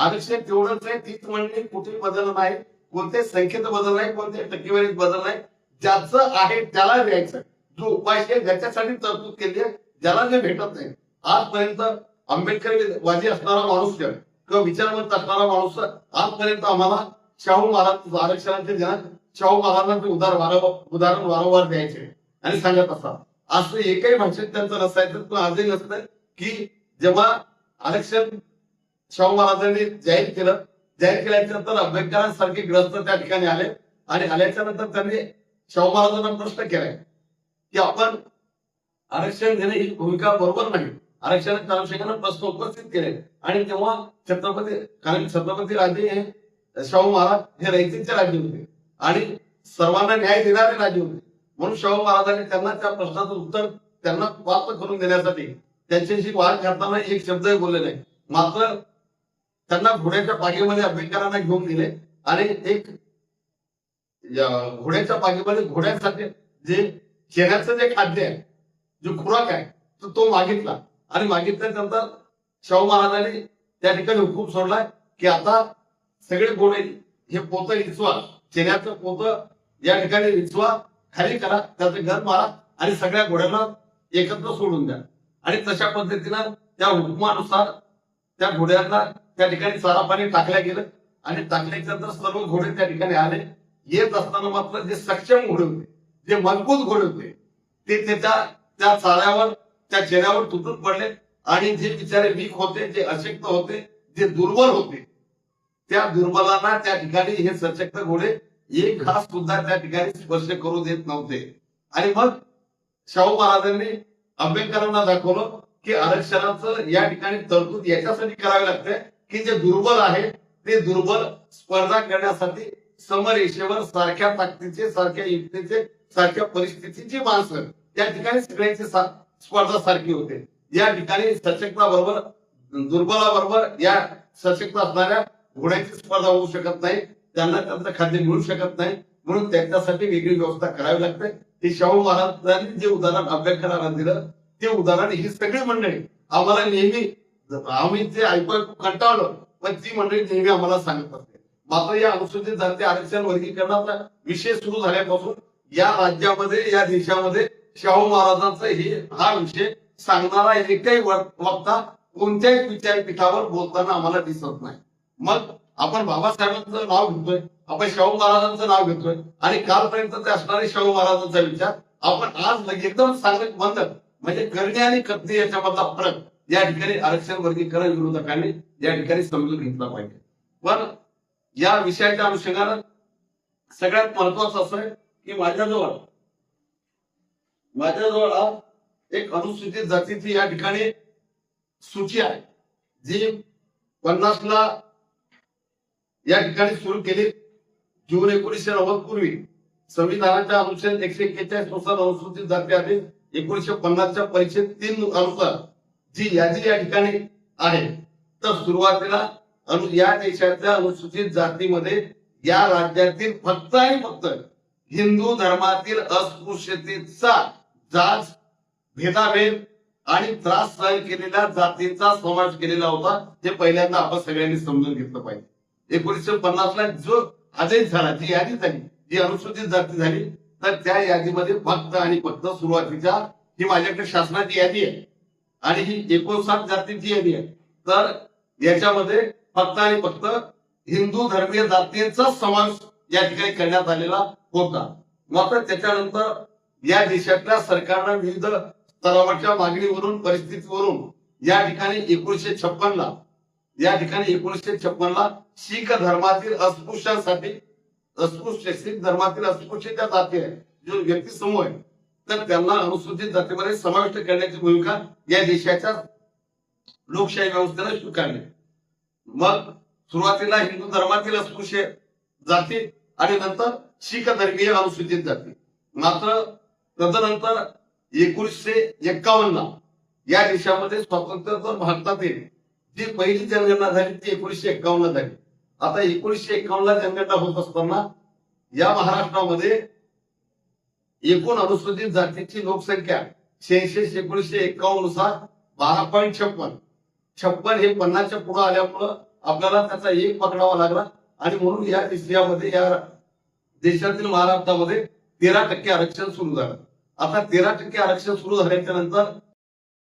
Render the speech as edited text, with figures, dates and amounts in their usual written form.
आरक्षण तेवढंच आहे, तीच मंडळी कुठे बदल नाही, कोणत्याही संख्येत बदल नाही, कोणत्याही टक्केवारीत बदल नाही. ज्याचं आहे त्याला द्यायचं. जो उपाशी आहे ज्याच्यासाठी तरतूद केली आहे, ज्याला जे भेटत नाही. आजपर्यंत आंबेडकरवादी असणारा माणूस किंवा विचारवंत असणारा माणूस आजपर्यंत आम्हाला शाहू महाराज आरक्षणाचे ज्ञान शाहू महाराजांचे उदाहरण वारंवार द्यायचे आणि सांगत असा. असं एकही भाषेत त्यांचं नसायचं. पण आजही नसतं की जेव्हा आरक्षण शाहू महाराजांनी जाहीर केल्याच्या नंतर आंबेडकरांसारखे ग्रस्त त्या ठिकाणी आले आणि आल्याच्या नंतर त्यांनी शाहू महाराजांना प्रश्न केलाय की आपण आरक्षण देणे ही भूमिका बरोबर नाही. आरक्षणाच्या अनुषंगाने प्रश्न उपस्थित केले आणि तेव्हा छत्रपती राजे हे शाहू महाराज हे रयतेचे राजे होते आणि सर्वांना न्याय देणारे राजे होते. म्हणून शाहू महाराजांनी त्यांना त्या प्रश्नाचं उत्तर त्यांना प्राप्त करून देण्यासाठी त्यांच्याशी वाद करताना एक शब्दही बोलले नाही. मात्र त्यांना घोड्याच्या पागीमध्ये आंबेडकरांना घेऊन गेले आणि एक घोड्याच्या पागीमध्ये घोड्यांसाठी जे शेण्याचं जे खाद्य आहे, जो खुराक आहे, तो मागितला आणि मागितल्यानंतर शाहू महाराजांनी त्या ठिकाणी हुकूम सोडलाय की आता सगळे घोडे हे पोतं विचवा, शेण्याचं पोतं या ठिकाणी विचवा, खाली करा, त्याचं घर मारा आणि सगळ्या घोड्यांना एकत्र सोडून द्या. आणि तशा पद्धतीनं त्या हुकुमानुसार त्या घोड्यांना त्या ठिकाणी चारा पाणी टाकल्या गेलं आणि टाकल्याच्या नंतर सर्व घोडे त्या ठिकाणी आले. येत असताना मात्र जे सक्षम घोडे होते, जे मजबूत घोडे होते, ते त्या चाऱ्यावर त्या चेहऱ्यावर तुटून पडले आणि जे बिचारे वीक होते, जे अशक्त होते, जे दुर्बल होते, त्या दुर्बलांना त्या ठिकाणी हे सशक्त घोडे एक घास सुद्धा त्या ठिकाणी स्पर्श करू देत नव्हते. आणि मग शाहू महाराजांनी आंबेडकरांना दाखवलं की आरक्षणाचं या ठिकाणी तरतूद याच्यासाठी करावी लागते की जे दुर्बल आहे ते दुर्बल स्पर्धा करण्यासाठी समरेषेवर सारख्या ताकदीचे, सारख्या युक्तीचे, सारख्या परिस्थितीची माणसं त्या ठिकाणी सगळ्यांची स्पर्धा सारखी होते. या ठिकाणी सशक्ताबरोबर दुर्बलाबरोबर या सशक्त असणाऱ्या घोड्यांची स्पर्धा होऊ शकत नाही, त्यांना त्यांचं खाद्य मिळू शकत नाही. म्हणून त्यांच्यासाठी वेगळी व्यवस्था करावी लागते. हे शाहू महाराजांनी जे उदाहरण आंबेडकरांना दिलं ते उदाहरण ही सगळी मंडळी आम्हाला नेहमी, आम्ही ते ऐकू कंटाळलो, पण ती मंडळी नेहमी आम्हाला सांगत असते. मात्र या अनुसूचित जाती आरक्षण वर्गीकरणाचा विषय सुरू झाल्यापासून या राज्यामध्ये, या देशामध्ये शाहू महाराजांचा हा विषय सांगणारा एकही वक्ता कोणत्याही विचारपीठावर बोलताना आम्हाला दिसत नाही. मग आपण बाबासाहेबांचं नाव घेतोय, आपण शाहू महाराजांचं नाव घेतोय आणि कालपर्यंत ते असणारे शाहू महाराजांचा विचार आपण आज एकदम सांगत बंद, म्हणजे करणे आणि करणे याच्यामधला फरक या ठिकाणी आरक्षण वर्गीकरण विरोधकांनी या ठिकाणी समजून घेतला पाहिजे. पण या विषयाच्या अनुषंगानं सगळ्यात महत्वाचं असं आहे की माझ्याजवळ एक अनुसूचित जातीची या ठिकाणी सूची आहे जी 50ला या ठिकाणी सुरू केली. जून 1990 पूर्वी संविधानाच्या अनुच्छेद 141 नुसार अनुसूचित जाती आधी 1950च्या परिच्छेद 3 अनुसार जी यादी या ठिकाणी आहे. तर सुरुवातीला या देशाच्या अनुसूचित जातीमध्ये या राज्यातील फक्त आणि फक्त हिंदू धर्मातील अस्पृश्यतेचा, जात, भेदाभेद आणि त्रास सहन केलेल्या जातींचा समावेश केलेला होता. हे पहिल्यांदा आपण सगळ्यांनी समजून घेतलं पाहिजे. 1950ला जो आदेश झाला, जी यादी झाली, जी अनुसूचित जाती झाली, तर त्या यादीमध्ये फक्त आणि फक्त सुरुवातीच्या, ही माझ्याकडे शासनाची यादी आहे आणि ही 59 जातींची यादी आहे. तर याच्यामध्ये फक्त आणि फक्त हिंदू धर्मीय जातींचा समावेश या ठिकाणी करण्यात आलेला होता. मात्र त्याच्यानंतर या देशातल्या सरकारनं विविध स्तरावरच्या मागणीवरून, परिस्थितीवरून या ठिकाणी 1956ला शीख धर्मातील अस्पृश्यांसाठी, शीख धर्मातील अस्पृश्य ज्या जाती आहे, जो व्यक्ती समूह आहे, तर त्यांना अनुसूचित जातीमध्ये समाविष्ट करण्याची भूमिका या देशाच्या लोकशाही व्यवस्थेला स्वीकारली. मग सुरुवातीला हिंदू धर्मातील अस्पृश्य जाती आणि नंतर शीख धर्मीय अनुसूचित जाती. मात्र तदनंतर 1951ला या देशामध्ये स्वातंत्र्योत्तर भारतातील जी पहिली जनगणना झाली ती 1951ला झाली. आता 1951ला जनगणना होत असताना या महाराष्ट्रामध्ये एकूण अनुसूचित जातीची लोकसंख्या सेन्सेस 1951 नुसार 12.56. 56 हे 50च्या पुढे आल्यामुळं आपल्याला त्याचा एक पकडावा लागला आणि म्हणून या विषयामध्ये या देशातील महाराष्ट्रामध्ये 13% आरक्षण सुरू झालं. आता 13% आरक्षण सुरू झाल्याच्या नंतर